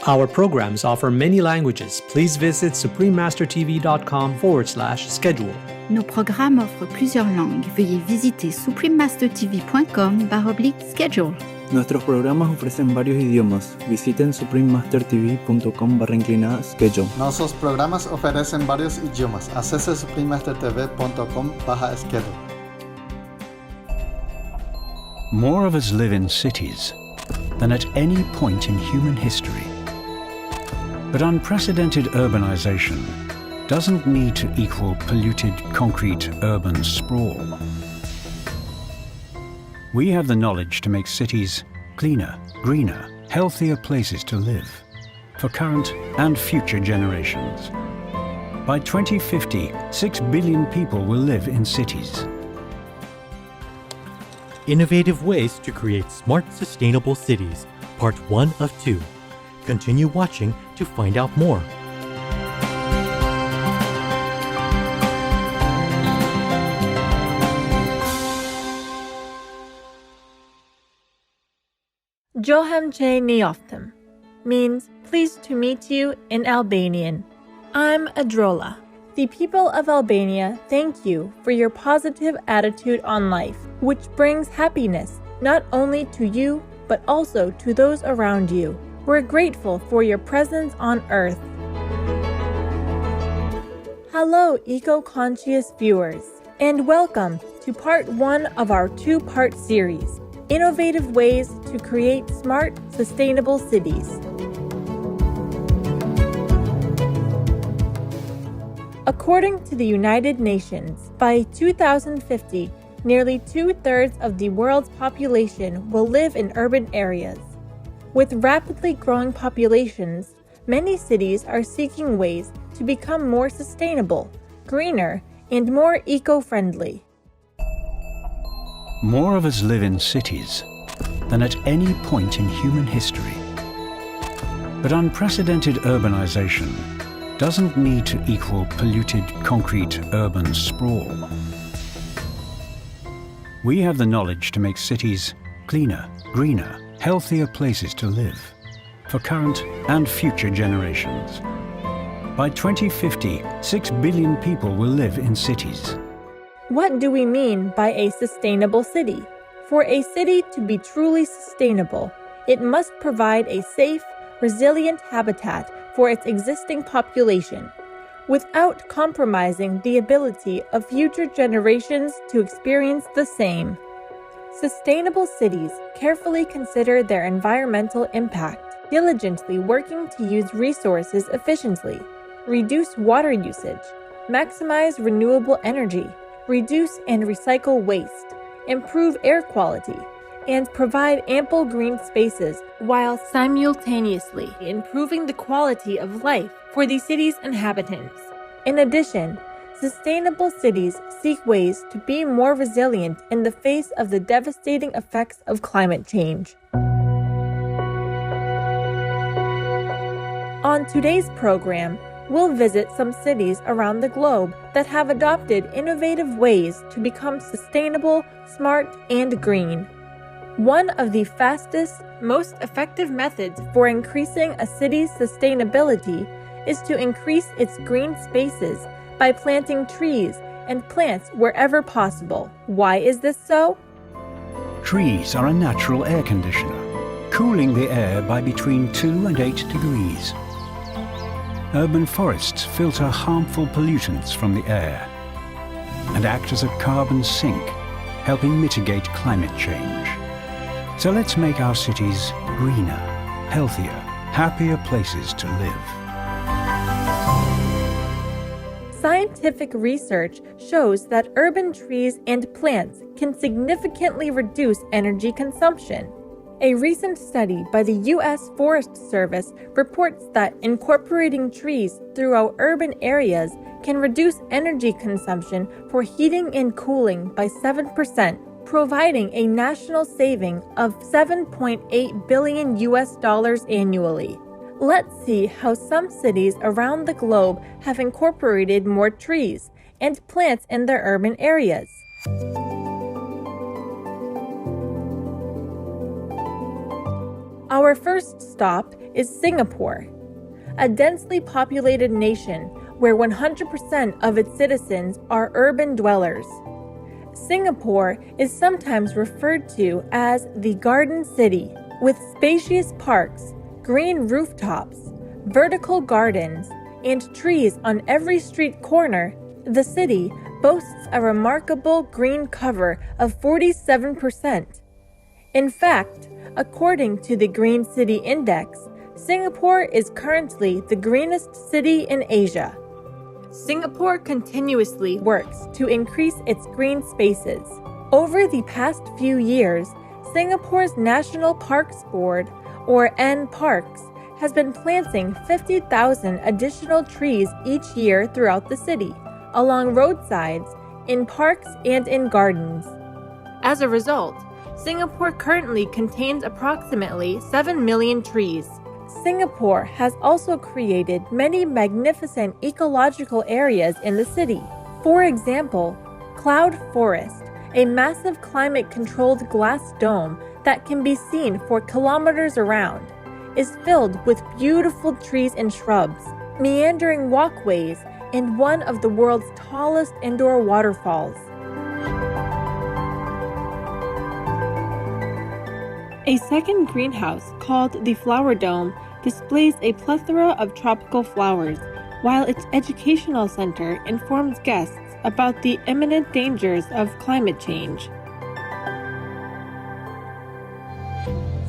Our programs offer many languages. Please visit suprememastertv.com/schedule. Nos programmes offrent plusieurs langues. Veuillez visiter suprememastertv.com/schedule. Nuestros programas ofrecen varios idiomas. Visiten suprememastertv.com/schedule. Nuestros programas ofrecen varios idiomas. Acesse suprememastertv.com/schedule. More of us live in cities than at any point in human history. But unprecedented urbanization doesn't need to equal polluted concrete urban sprawl. We have the knowledge to make cities cleaner, greener, healthier places to live for current and future generations. By 2050, 6 billion people will live in cities. Innovative Ways to Create Smart, Sustainable Cities, Part 1 of 2. Continue watching to find out more. Johemche Nioftem means pleased to meet you in Albanian. I'm Adrola. The people of Albania thank you for your positive attitude on life, which brings happiness not only to you but also to those around you. We're grateful for your presence on Earth. Hello, eco-conscious viewers, and welcome to part 1 of our 2-part series, Innovative Ways to Create Smart, Sustainable Cities. According to the United Nations, by 2050, nearly 2/3 of the world's population will live in urban areas. With rapidly growing populations, many cities are seeking ways to become more sustainable, greener, and more eco-friendly. More of us live in cities than at any point in human history. But unprecedented urbanization doesn't need to equal polluted concrete urban sprawl. We have the knowledge to make cities cleaner, greener, healthier places to live for current and future generations. By 2050, 6 billion people will live in cities. What do we mean by a sustainable city? For a city to be truly sustainable, it must provide a safe, resilient habitat for its existing population, without compromising the ability of future generations to experience the same. Sustainable cities carefully consider their environmental impact, diligently working to use resources efficiently, reduce water usage, maximize renewable energy, reduce and recycle waste, improve air quality, and provide ample green spaces while simultaneously improving the quality of life for the city's inhabitants. In addition, sustainable cities seek ways to be more resilient in the face of the devastating effects of climate change. On today's program, we'll visit some cities around the globe that have adopted innovative ways to become sustainable, smart, and green. One of the fastest, most effective methods for increasing a city's sustainability is to increase its green spaces by planting trees and plants wherever possible. Why is this so? Trees are a natural air conditioner, cooling the air by between 2 and 8 degrees. Urban forests filter harmful pollutants from the air and act as a carbon sink, helping mitigate climate change. So let's make our cities greener, healthier, happier places to live. Scientific research shows that urban trees and plants can significantly reduce energy consumption. A recent study by the U.S. Forest Service reports that incorporating trees throughout urban areas can reduce energy consumption for heating and cooling by 7%, providing a national saving of $7.8 billion annually. Let's see how some cities around the globe have incorporated more trees and plants in their urban areas. Our first stop is Singapore, a densely populated nation where 100% of its citizens are urban dwellers. Singapore is sometimes referred to as the Garden City, with spacious parks, green rooftops, vertical gardens, and trees on every street corner. The city boasts a remarkable green cover of 47%. In fact, according to the Green City Index, Singapore is currently the greenest city in Asia. Singapore continuously works to increase its green spaces. Over the past few years, Singapore's National Parks Board, or NParks, has been planting 50,000 additional trees each year throughout the city, along roadsides, in parks, and in gardens. As a result, Singapore currently contains approximately 7 million trees. Singapore has also created many magnificent ecological areas in the city. For example, Cloud Forest, a massive climate-controlled glass dome that can be seen for kilometers around, is filled with beautiful trees and shrubs, meandering walkways, and one of the world's tallest indoor waterfalls. A second greenhouse, called the Flower Dome, displays a plethora of tropical flowers, while its educational center informs guests about the imminent dangers of climate change.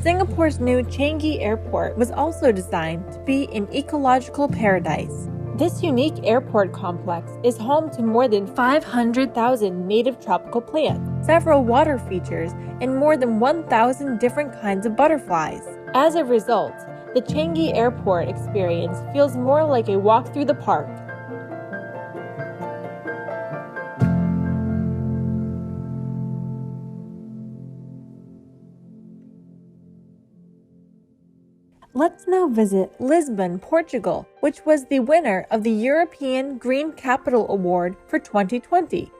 Singapore's new Changi Airport was also designed to be an ecological paradise. This unique airport complex is home to more than 500,000 native tropical plants, several water features, and more than 1,000 different kinds of butterflies. As a result, the Changi Airport experience feels more like a walk through the park. Let's now visit Lisbon, Portugal, which was the winner of the European Green Capital Award for 2020.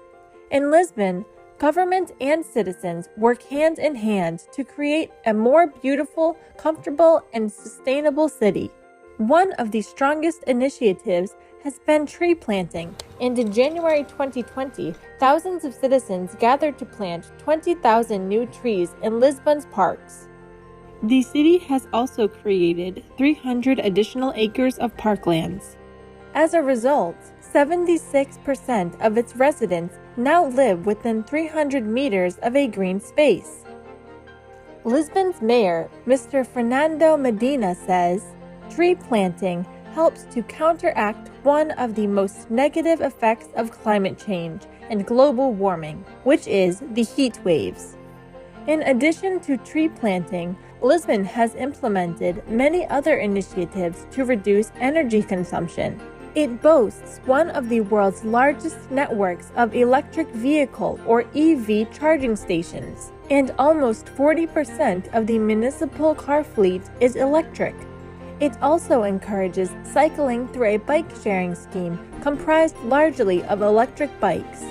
In Lisbon, government and citizens work hand in hand to create a more beautiful, comfortable, and sustainable city. One of the strongest initiatives has been tree planting, and in January 2020, thousands of citizens gathered to plant 20,000 new trees in Lisbon's parks. The city has also created 300 additional acres of parklands. As a result, 76% of its residents now live within 300 meters of a green space. Lisbon's mayor, Mr. Fernando Medina, says, "Tree planting helps to counteract one of the most negative effects of climate change and global warming, which is the heat waves." In addition to tree planting, Lisbon has implemented many other initiatives to reduce energy consumption. It boasts one of the world's largest networks of electric vehicle or EV charging stations, and almost 40% of the municipal car fleet is electric. It also encourages cycling through a bike-sharing scheme comprised largely of electric bikes.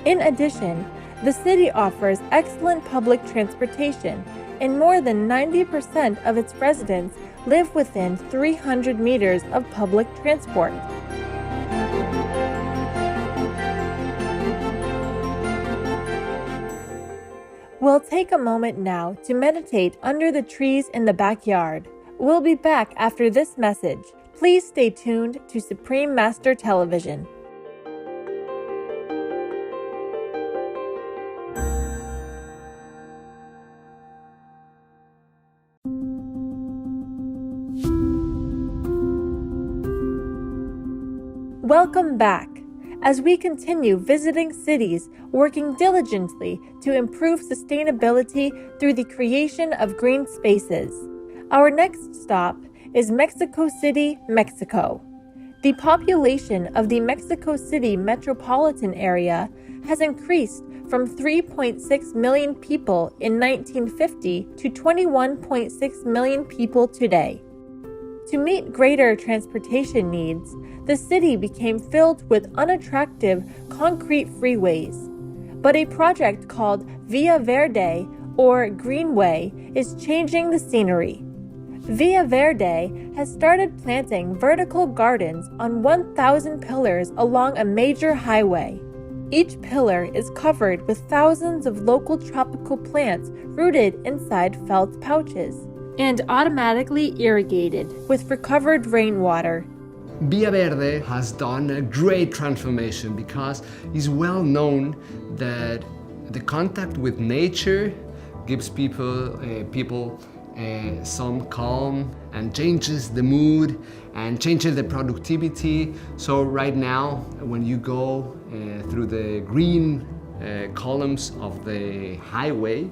In addition, the city offers excellent public transportation, and more than 90% of its residents live within 300 meters of public transport. We'll take a moment now to meditate under the trees in the backyard. We'll be back after this message. Please stay tuned to Supreme Master Television. Welcome back, as we continue visiting cities working diligently to improve sustainability through the creation of green spaces. Our next stop is Mexico City, Mexico. The population of the Mexico City metropolitan area has increased from 3.6 million people in 1950 to 21.6 million people today. To meet greater transportation needs, the city became filled with unattractive concrete freeways. But a project called Via Verde, or Greenway, is changing the scenery. Via Verde has started planting vertical gardens on 1,000 pillars along a major highway. Each pillar is covered with thousands of local tropical plants rooted inside felt pouches and automatically irrigated with recovered rainwater. Via Verde has done a great transformation because it's well known that the contact with nature gives people some calm and changes the mood and changes the productivity. So right now, when you go through the green columns of the highway,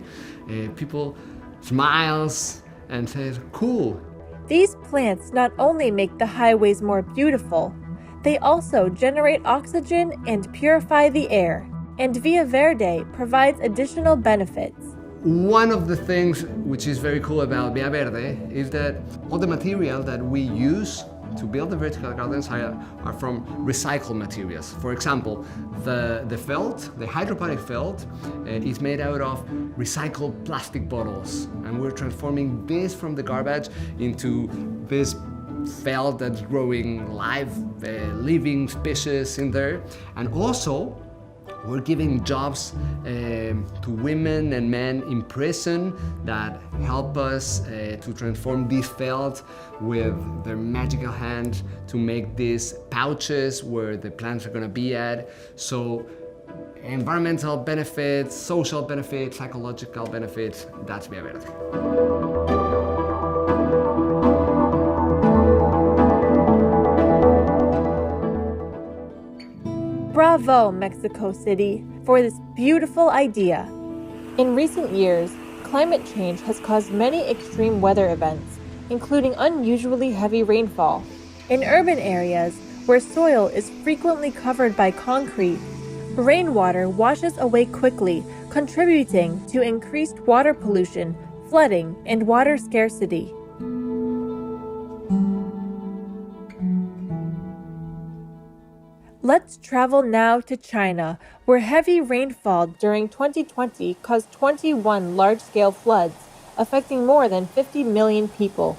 people smiles and says, cool. These plants not only make the highways more beautiful, they also generate oxygen and purify the air. And Via Verde provides additional benefits. One of the things which is very cool about Via Verde is that all the material that we use to build the vertical gardens are from recycled materials. For example, the felt, the hydroponic felt, is made out of recycled plastic bottles, and we're transforming this from the garbage into this felt that's growing live, living species in there. And also, we're giving jobs to women and men in prison that help us to transform this felt with their magical hand to make these pouches where the plants are going to be at. So environmental benefits, social benefits, psychological benefits, that's Via Verde. Bravo, Mexico City, for this beautiful idea. In recent years, climate change has caused many extreme weather events, including unusually heavy rainfall. In urban areas, where soil is frequently covered by concrete, rainwater washes away quickly, contributing to increased water pollution, flooding, and water scarcity. Let's travel now to China, where heavy rainfall during 2020 caused 21 large-scale floods, affecting more than 50 million people.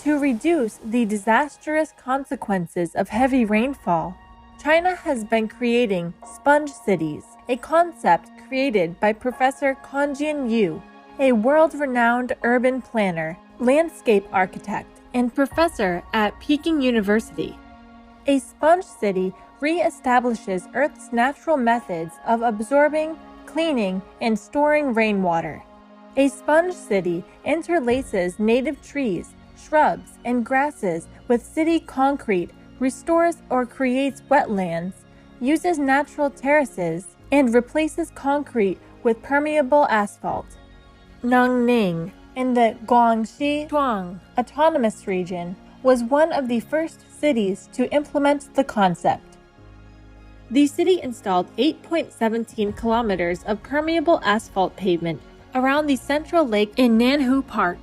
To reduce the disastrous consequences of heavy rainfall, China has been creating sponge cities, a concept created by Professor Conjian Yu, a world-renowned urban planner, landscape architect, and professor at Peking University. A sponge city re-establishes Earth's natural methods of absorbing, cleaning, and storing rainwater. A sponge city interlaces native trees, shrubs, and grasses with city concrete, restores or creates wetlands, uses natural terraces, and replaces concrete with permeable asphalt. Nangning, in the Guangxi Zhuang Autonomous Region, was one of the first cities to implement the concept. The city installed 8.17 kilometers of permeable asphalt pavement around the central lake in Nanhu Park.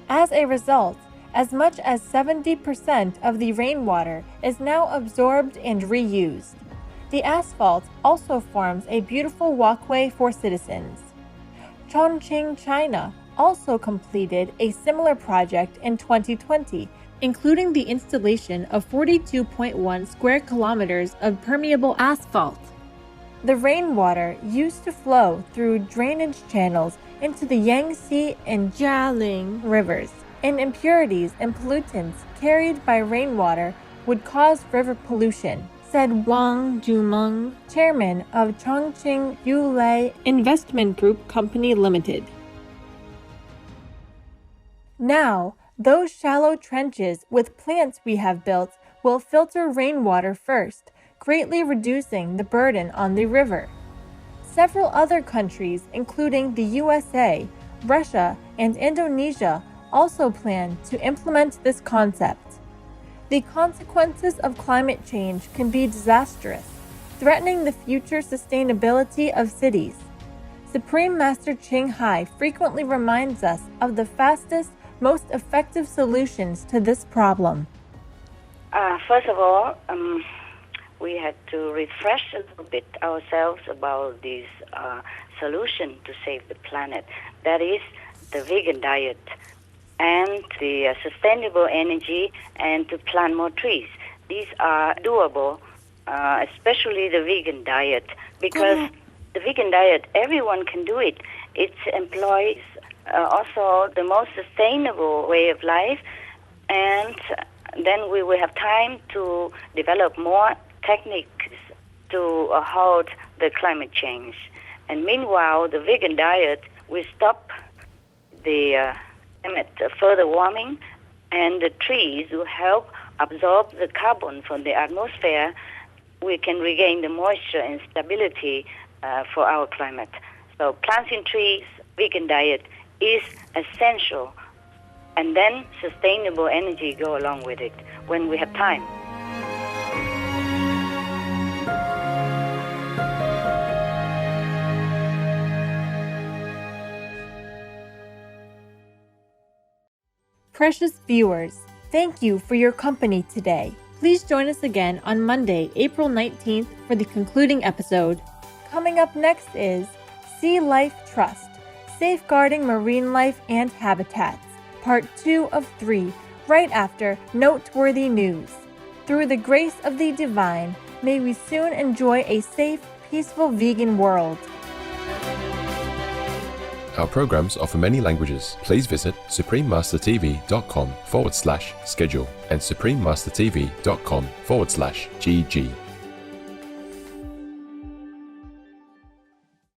As a result, as much as 70% of the rainwater is now absorbed and reused. The asphalt also forms a beautiful walkway for citizens. Chongqing, China, also completed a similar project in 2020, including the installation of 42.1 square kilometers of permeable asphalt. The rainwater used to flow through drainage channels into the Yangtze and Jialing rivers, and impurities and pollutants carried by rainwater would cause river pollution, said Wang Jumeng, chairman of Chongqing Yulei Investment Group Company Limited. Now, those shallow trenches with plants we have built will filter rainwater first, greatly reducing the burden on the river. Several other countries, including the USA, Russia, and Indonesia, also plan to implement this concept. The consequences of climate change can be disastrous, threatening the future sustainability of cities. Supreme Master Ching Hai frequently reminds us of the fastest, most effective solutions to this problem. First of all, we had to refresh a little bit ourselves about this solution to save the planet. That is the vegan diet. and the sustainable energy and to plant more trees. These are doable, especially the vegan diet, because the vegan diet, everyone can do it. It employs also the most sustainable way of life, and then we will have time to develop more techniques to halt the climate change. And meanwhile, the vegan diet will stop the further warming, and the trees will help absorb the carbon from the atmosphere. We can regain the moisture and stability for our climate. So planting trees, vegan diet is essential, and then sustainable energy go along with it when we have time. Precious viewers, thank you for your company today. Please join us again on Monday, April 19th for the concluding episode. Coming up next is Sea Life Trust, Safeguarding Marine Life and Habitats, Part 2 of 3, right after Noteworthy News. Through the grace of the divine, may we soon enjoy a safe, peaceful vegan world. Our programs offer many languages. Please visit suprememastertv.com/schedule and suprememastertv.com/GG.